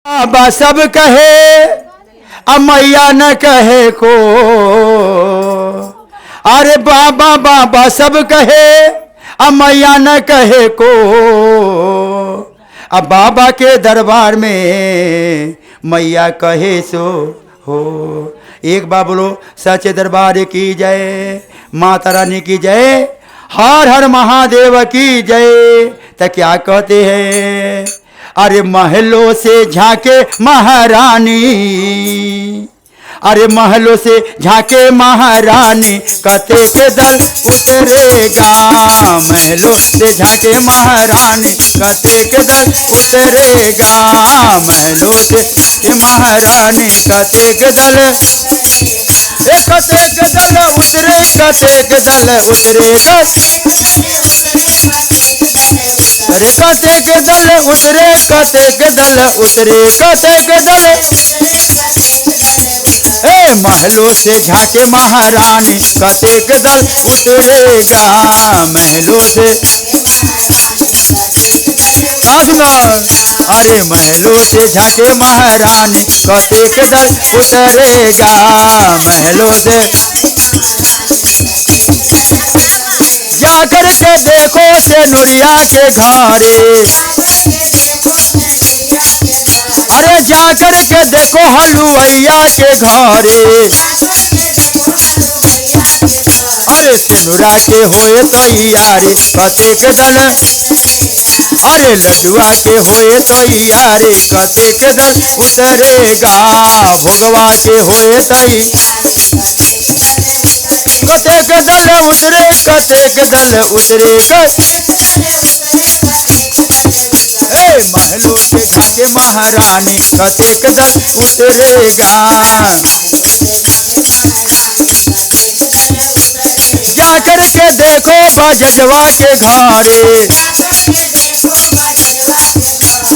बाबा सब कहे अब मैया न कहे को। अरे बाबा बाबा सब कहे अब मैया न कहे को। अब बाबा के दरबार में मैया कहे सो हो। एक बार बोलो सच्चे दरबार की जय, माता रानी की जय, हर हर महादेव की जय। तो क्या कहते हैं, अरे महलों से झांके महारानी, अरे महलों से झांके महारानी, कते के दल उतरेगा। महलों से झांके महारानी, कते के दल उतरेगा। महलों से झांके महारानी, कते के दल, कते के दल उतरे, कते के दल उतरेगा। अरे कते के दल उतरे, कते के दल उतरे, कते के दल। महलों से झांके महारानी, कते के दल उतरेगा। महलों से अरे महलों से झांके महारानी, कते के दल उतरेगा। महलों से जाकर के देखो से नुरिया के घरे, अरे जाकर के देखो हलुवैया के घरे। अरे सिनुरा के होए तैयारी, कते के दल, अरे लडुआ के होए तैयारी, कते के दल उतरेगा। भोगवा के होए तैयारी, कते के दल उतरे, कते के दल उतरे। महलों से झांके महारानी, कते के दल उतरेगा। जाकर के देखो बजटवा के घरे,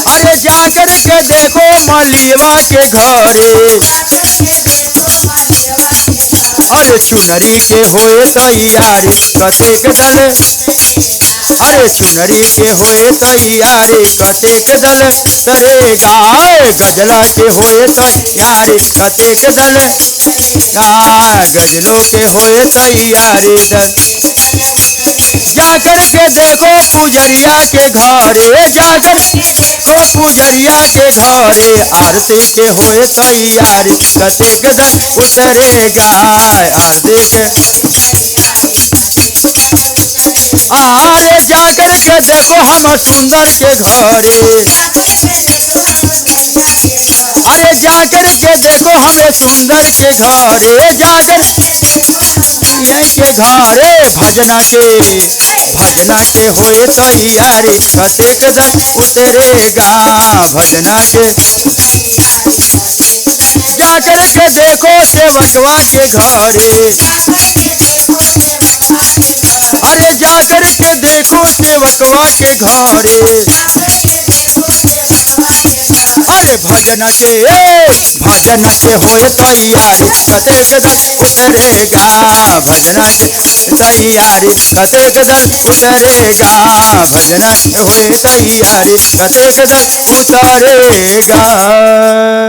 अरे जाकर के देखो मलिवा के घरे। अरे चुनरी के होए तैयारी, कते के दल, अरे चुनरी के होए तैयारी, कते के दल तरेगा। गजला के होए तैयारी, कते के दल, गजलों के होए तैयारी। जाकर के देखो पुजरिया के घरे, जाकर को पुजरिया के घरे। आरती के होए तैयारी, कते के दल उतरेगा। आरती के, अरे जाकर के देखो हम सुंदर के घरे, अरे जाकर के देखो हमें सुंदर के घरे। जाकर के घरे भजना के होए तैयारी, कते के दल उतरेगा। भजना के जाकर के देखो सेवकवा के घरे, अरे जाकर के देखो सेवकवा के घरे। अरे भजना के होए तैयारी, कते के दल उतरेगा। भजना के तैयारी, कते के दल उतरेगा। भजना के होए तैयारी, कते के दल उतरेगा।